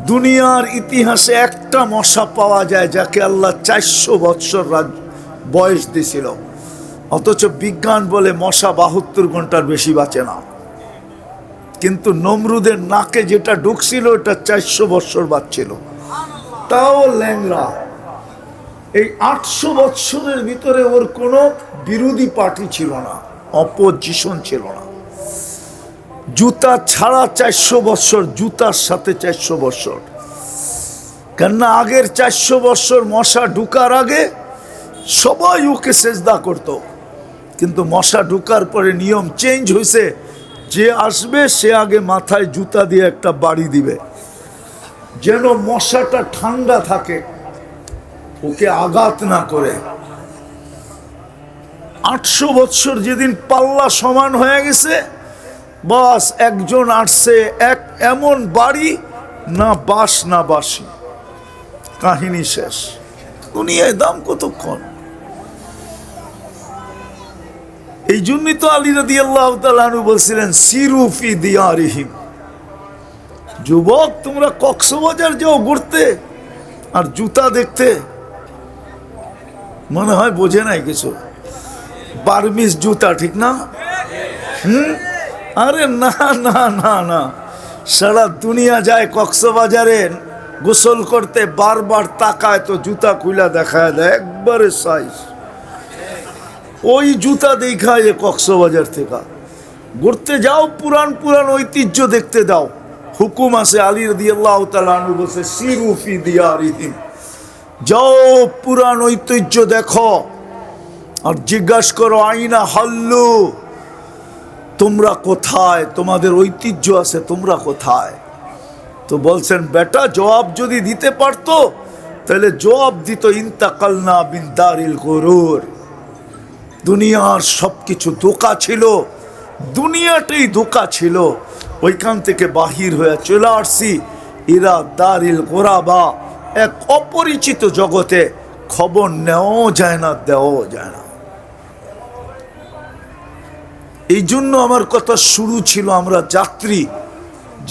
দুনিয়ার ইতিহাসে একটা মশা পাওয়া যায় যাকে আল্লাহ 400 বৎসর বয়স দিয়েছিল, অথচ বিজ্ঞান বলে মশা 72 ঘন্টার বেশি বাঁচে না। কিন্তু নমরুদের নাকে যেটা ঢুকছিল ওটা 400 বৎসর বাঁচছিল, তাও ল্যাংড়া। এই 800 বৎসরের ভিতরে ওর কোনো বিরোধী পার্টি ছিল না, অপোজিশন ছিল না। জুতা ছাড়া 400 বৎসর, জুতার সাথে 400 বৎসর। কেননা আগের 400 বৎসর মশা ঢুকার আগে সবাই ওকে সেজদা করত, কিন্তু মশা ঢুকার পরে নিয়ম চেঞ্জ হয়েছে, যে আসবে সে আগে মাথায় জুতা দিয়ে একটা বাড়ি দিবে, যেন মশাটা ঠান্ডা থাকে, ওকে আঘাত না করে। 800 বৎসর যেদিন পাল্লা সমান হয়ে গেছে, বাস একজন আসছে, এক এমন বাড়ি, না বাস না বাসি, কাহিনী শেষ। দুনিয়ায় দাম কতক্ষণ? এই জন্যই তো আলী রাদিয়াল্লাহু তাআলা আনহু বলছিলেন সিরু ফি দিয়ারিহিম, যুবক তোমরা কক্সবাজার যাও ঘুরতে আর জুতা দেখতে, মনে হয় বোঝে নাই কিছু। বার্মিজ জুতা, ঠিক না? আরে না না না না, সারা দুনিয়া যায় কক্সবাজারে গোসল করতে, বারবার তাকায় তো জুতা খুলা দেখায় দেয় একবারে সাইজ। ওই জুতা দেখায় যে কক্সবাজার থেকে ঘুরতে যাও, পুরান পুরান ঐতিহ্য দেখতে দাও। হুকুম আছে, আলী রাদিয়াল্লাহু তাআলা আনহু বলেছে সিরু ফি দিয়ারিহিম, যাও পুরান ঐতিহ্য দেখো আর জিজ্ঞাসা করো আইনা হাল্লু, তোমরা কোথায়, তোমাদের ঐতিহ্য আছে, তোমরা কোথায়? তো বলছেন বেটা জবাব যদি দিতে পারতো তাহলে জবাব দিত ইন্তাকালনা বিন দারিল গুরুর, দুনিয়ার সবকিছু ধোঁকা ছিল, দুনিয়াটাই ধোঁকা ছিল, ওইখান থেকে বাহির হয়ে চলে আসছি ইরা দারিল গোরাবা, এক অপরিচিত জগতে, খবর নেওয়াও যায় না, দেওয়াও যায় না। এই জন্য আমার কথা শুরু ছিল, আমরা যাত্রী,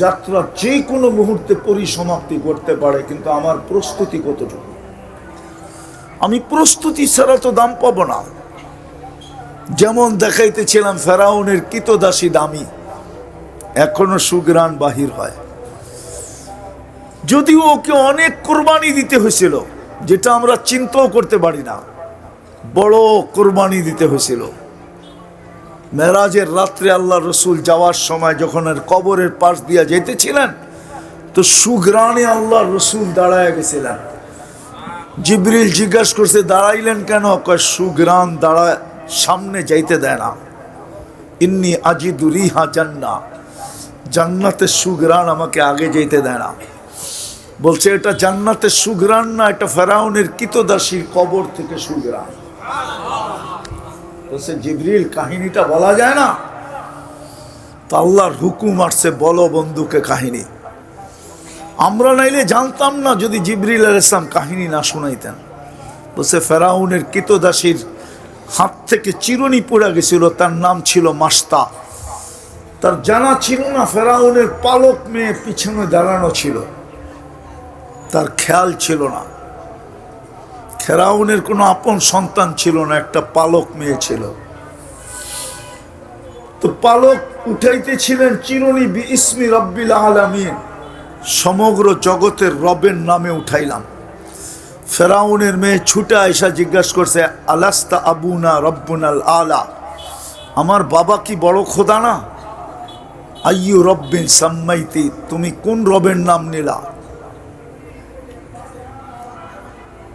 যাত্রা যে কোনো মুহূর্তে পরিসমাপ্তি করতে পারে, কিন্তু আমার প্রস্তুতি কতটুকু? আমি প্রস্তুতি ছাড়া তো দাম পাবো না। যেমন দেখাইতেছিলাম ফেরাউনের কৃতদাসী দামি, এখনো সুগ্রাণ বাহির হয়, যদিও ওকে অনেক কোরবানি দিতে হয়েছিল, যেটা আমরা চিন্তাও করতে পারি না, বড় কোরবানি দিতে হয়েছিল। মেরাজের রাত্রে আল্লাহ রসুল যাওয়ার সময় যখন আর কবরের পাশ দিয়া যেতেছিলেন, তো সুগ্রাণে আল্লাহ রসুল দাঁড়ায় গেছিলেন। জিবরিল জিজ্ঞাসা করছে দাঁড়াইলেন কেন? কয় সুগ্রাণ দাঁড়ায়, সামনে যাইতে দেয় না। ইন্নি আজিদু রিহা জান্নাহ, জান্নাতের সুগ্রাণ আমাকে আগে যেতে দেয় না। বলছে এটা জান্নাতের সুগ্রাণ না, এটা ফেরাউনের কৃতদাসীর কবর থেকে সুগ্রাণ। বলছে জিবরিল কাহিনীটা বলা যায় না? তো আল্লাহর হুকুম আসছে, বলো বন্ধুকে কাহিনী। আমরা নাইলে জানতাম না যদি জিবরিল আলাইহিস সালাম কাহিনী না শুনাইতেন। বলছে ফেরাউনের কৃতদাসীর হাত থেকে চিরুনি পড়ে গেছিল, তার নাম ছিল মাস্তা। তার জানা ছিল না ফেরাউনের পালক মেয়ে পিছনে দাঁড়ানো ছিল, তার খেয়াল ছিল না। ফেরাউনের কোনো আপন সন্তান ছিল না, একটা পালক মেয়ে ছিল। তো পালক উঠাইতেছিলেন চিরুনি, বিইসমি রব্বিল আলামিন, সমগ্র জগতের রবের নামে উঠাইলাম। ফেরাউনের মেয়ে ছুটে আয়সা জিজ্ঞাসা করছে আলাস্তা আবুনা রব্বুনাল আলা, আমার বাবা কি বড় খোদা না? আইয়ু রব্বিন সাম্মাইতি, তুমি কোন রবের নাম নিলা?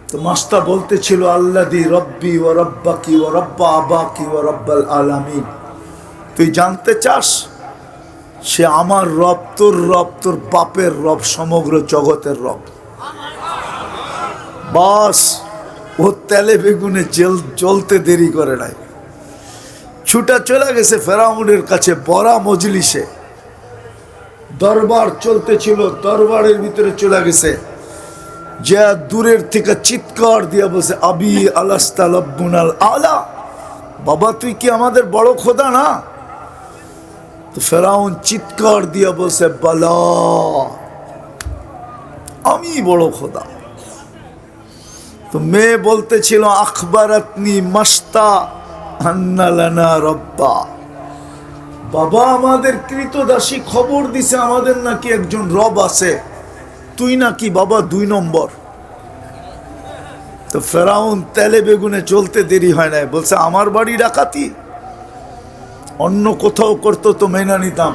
তো মাস্তা বলতেছিল আল্লাযী রব্বি ওয়া রব্বাকি ওয়া রব্বা আবাকি ওয়া রব্বাল আলামিন। তুই জানতে চাস সে আমার রব, তোর রব, তোর বাপের রব, সমগ্র জগতের রব। বাস ও তেলে বেগুনে জ্বলতে দেরি করে নাই, ছুটা চলে গেছে ফেরাউনের কাছে। বড়া মজলিসে দরবার চলতেছিল, দরবারের ভিতরে চলে গেছে, যে দূরের থেকে চিৎকার দিয়া বলছে আবি আলাস্তা রব্বুনাল আলা, বাবা তুই কি আমাদের বড় খোদা না? তো ফেরাউন চিৎকার দিয়া বলছে বালা, আমি বড় খোদা। তো মেয়ে বলতেছিল আখবারাতনি মাস্তা আন্না লানা রব্বা, বাবা আমাদের কৃতদাসী খবর দিছে আমাদের নাকি একজন রব আছে, তুই নাকি বাবা 2 নম্বর। তো ফেরাউন তেলে বেগুনে চলতে দেরি হয় নাই, বলছে আমার বাড়ি ডাকাতি, অন্য কোথাও করতো তো মেনে নিতাম,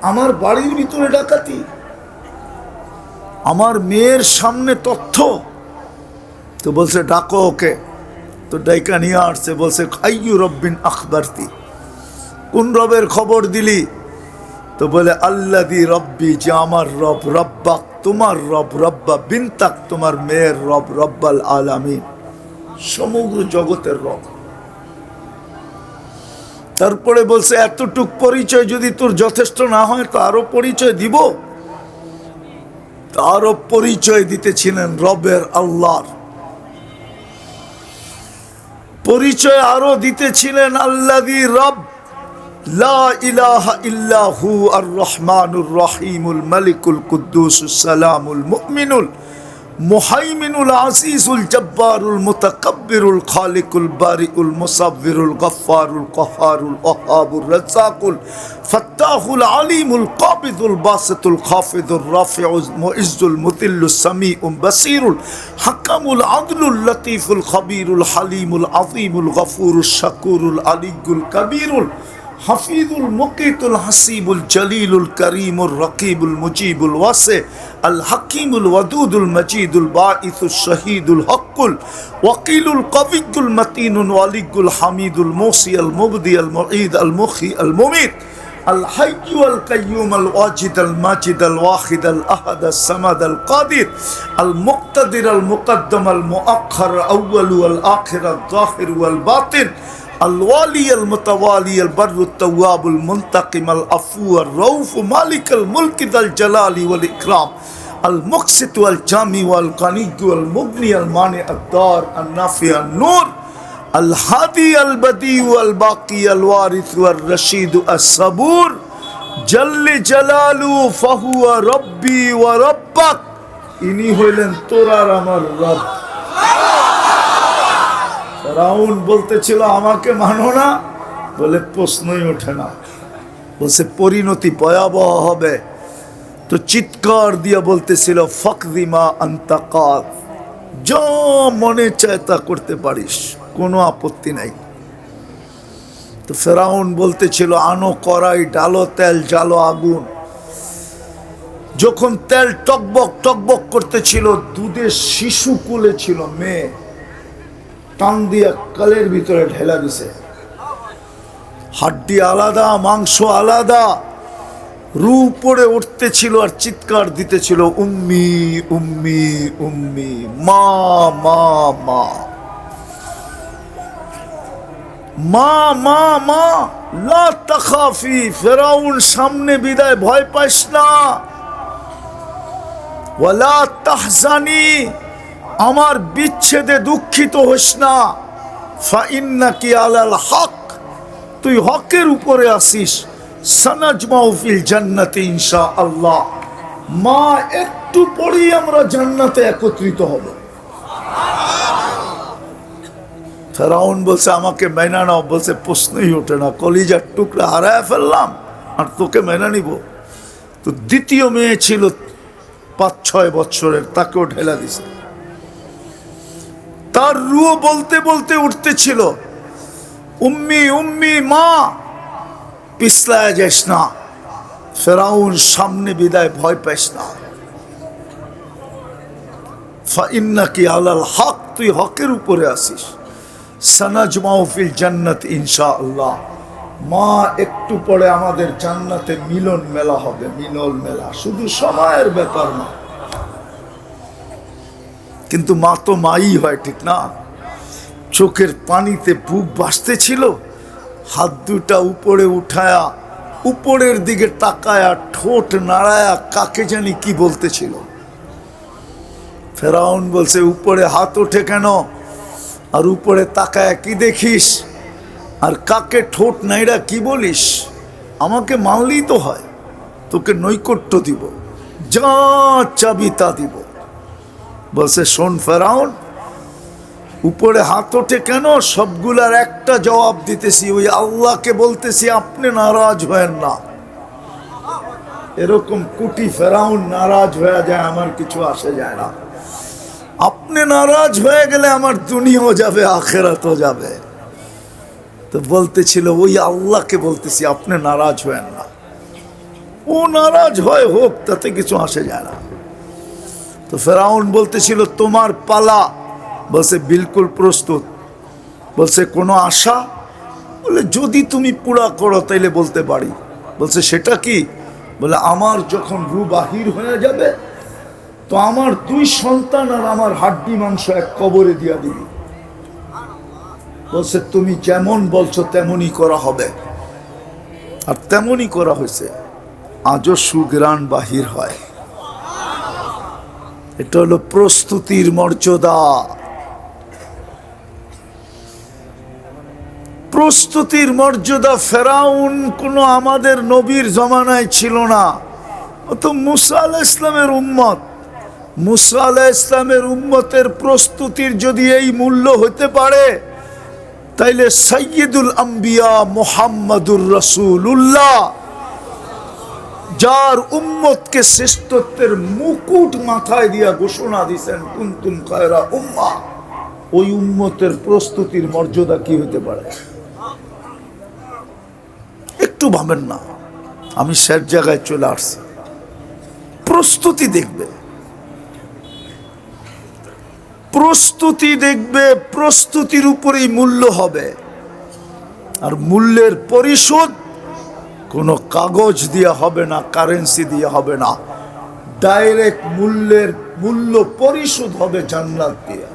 আমার বাড়ির ভিতরে ডাকাতি, আমার মেয়ের সামনে তথ্য। তো বলছে ডাকো ওকে। তো ডাইকা নিয়ে আসছে, বলছে আইয়ু রব্বিন আখবারতি, কোন রবের খবর দিলি? তো বলে আল্লাযী রব্বি, যে আমার রব, রব্বাক তোমার রব, রব্বা বিনতাক তোমার মেয়ের রব, রব্বাল আলামিন সমগ্র জগতের রব। তারপরে বলছে এতটুক পরিচয় যদি তোর যথেষ্ট না হয় তো আরো পরিচয় দিব। আরো পরিচয় দিতেছিলেন রবের, আল্লাহর পরিচয় আরো দিতেছিলেন। আল্লাযী রব লা ইলাহা ইল্লা হু আর রহমানুর রহিমুল মালিকুল কুদ্দুসুস সালামুল মুমিনুল মুহাইমিনুল আসিসুল জব্বারুল মুতাকাব্বিরুল খালিকুল বারিউল মুসাব্বিরুল গফফারুল কহারুল ওয়াহাবুর রাজ্জাকুল ফাত্তাহুল আলিমুল কাবিদুল বাসিতুল খাফিদুর রাফিউল মুইজ্জুল মুতিল্লুস সামিউল বাসিরুল হাকামুল আদলুল লতীফুল খবীরুল হালিমুল আযীমুল গফুরুশ শাকুরুল আলিয়্যুল কবীরুল হাফিজুল মুকিতুল হাসিবুল জলিলুল করিমুল রকিবুল মুজিবুল ওয়াসি আল হাকিমুল ওয়াদুদুল মজিদুল বাঈসুশ শহীদুল হকুল ওয়াকিলুল কবিয়ুল মতিনুল ওয়ালিয়ুল হামিদুল মুসি আল মুবদি আল মুঈদ আল মুখি আল মুমিত আল হাইয়্যু আল কাইয়্যুম আল ওয়াজিদ আল মাজিদ আল ওয়াহিদ আল আহাদ আল সামাদ আল কাদির আল মুক্তাদির আল মুকদ্দম আল মুআখ্খার আউয়াল ওয়াল আখির আল যাহির ওয়াল বাতিন الوالي المتوالي البر التواب المنتقم العفو الرؤوف مالك الملك ذا الجلال والإكرام المقسط والجامع والغني والمغني المانع الدار النافع النور الهادي البديع الباقي الوارث والرشيد الصبور جل جلاله فهو ربي وربك ইনি হইলেন তোর আর আমার রব। ফেরাউন বলতেছিল আমাকে মানো না, বলে প্রশ্নই ওঠে না, বলছে পরিণতি ভয়াবহ হবে। তো চিৎকার দিয়া বলতেছিল ফাকদিমা আনতা কাদ, যা মনে চায় তা করতে পারিস, কোনো আপত্তি নাই। তো ফেরাউন বলতেছিল আনো কড়াই, ডালো তেল, জ্বালো আগুন। যখন তেল টকবক টকবক করতেছিল, দুধের শিশু কোলে ছিল মেয়ে, টান দিয়া কালের ভিতরে ঢেলা দিছে, হাড্ডি আলাদা, মাংস আলাদা, রু পড়ে উঠতেছিল আর চিৎকার দিতেছিল উম্মি উম্মি উম্মি, মা মা মা মা মা মা। লা তাখাফি, ফেরাউন সামনে বিদায়, ভয় পাইস না। ওয়ালা তাহজানি, আমার বিচ্ছেদে দুঃখিত হোস না। ফাইন্নাকি আলাল হক, তুই হকের উপরে আসিস। সানাজমাউ ফিল জান্নাতি ইনশাআল্লাহ, মা একটু পরেই আমরা জান্নাতে একত্রিত হব। ফেরাউন বলছে আমাকে মেনে নাও, বলছে প্রশ্নই ওঠে না, কলিজার টুকরা হারায় ফেললাম আর তোকে মেনে নিব। তো দ্বিতীয় মেয়ে ছিল 5-6 বছরের, তাকেও ঢেলা দিছে। তার রুহ বলতে বলতে উঠতেছিল উম্মি উম্মি, মা পিছলায় যাস না। ফেরাউন সামনে বিদায়, ভয় পাইস না। ফাইন্নাকি আলাল হক, তুই হকের উপরে আসিস। সানাজমাউ ফিল জান্নাত ইনশাআল্লাহ, মা একটু পরে আমাদের জান্নাতে মিলন মেলা হবে, মিলন মেলা, শুধু সময়ের ব্যাপার না। কিন্তু মা তো মাই হয়, ঠিক না? চোখের পানিতে বুক ভাসতেছিল, হাত দুটা উপরে উঠায়া উপরের দিকে তাকায়া ঠোঁট নাড়ায়া কাকে জানি কি বলতেছিল। ফেরাউন বলছে উপরে হাত ওঠে কেন, আর উপরে তাকায়া কি দেখিস, আর কাকে ঠোঁট নাইড়া কি বলিস? আমাকে মানলেই তো হয়, তোকে নৈকট্য দিব, যা চাবি তা দিব। বলছে শোন ফেরাউন, উপরে হাত ওঠে কেন? সবগুলার একটা জবাব দিতেছি, ওই আল্লাহকে বলতেছি আপনি নারাজ হয়েন না। এরকম কোটি ফেরাউন নারাজ হয়ে যায়, আমার কিছু আসে যায় না। আপনি নারাজ হয়ে গেলে আমার দুনিয়াও যাবে, আখেরাতও যাবে। তো বলতেছিল ওই আল্লাহকে বলতেছি আপনি নারাজ হয়েন না। ও নারাজ হয় হোক, তাতে কিছু আসে যায় না। তো ফেরাউন বলতেছিল তোমার পালা। বলছে বিলকুল প্রস্তুত। বলছে কোনো আশা? বলে যদি তুমি পুরা করো তাইলে বলতে পারি। বলছে সেটা কি? বলে আমার যখন রূহ বাহির হয়ে যাবে তো আমার 2 সন্তান আর আমার হাড্ডি মাংস এক কবরে দিয়া দিবি। বলছে তুমি যেমন বলছো তেমনই করা হবে। আর তেমনই করা হয়েছে। আজও সুগ্রাণ বাহির হয়। এটা হলো প্রস্তুতির মর্যাদা। প্রস্তুতির মর্যাদা ফেরাউন কোনো আমাদের নবীর জমানায় ছিল না। ও তো মুসা আলাইহিস ইসলামের উম্মত। মুসা আলাইহিস ইসলামের উম্মতের প্রস্তুতির যদি এই মূল্য হতে পারে, তাইলে সাইয়্যিদুল আম্বিয়া মুহাম্মাদুর রাসূলুল্লাহ, যার উম্মতকে শ্রেষ্ঠত্বের মুকুট মাথায় দিয়া ঘোষণা দিয়েছেন কুনতুম খায়রা উম্মাহ, ওই উম্মতের প্রস্তুতির মর্যাদা কি হতে পারে? একটু ভাবেন না। আমি শেষ জায়গায় চলে আসছি। প্রস্তুতি দেখবে, প্রস্তুতি দেখবে, প্রস্তুতির উপরেই মূল্য হবে। আর মূল্যের পরিশোধ কোনো কাগজ দিয়ে হবে না, কারেন্সি দিয়ে হবে না। ডাইরেক্ট মূল্য পরিশোধ হবে জান্নাত দিয়ে।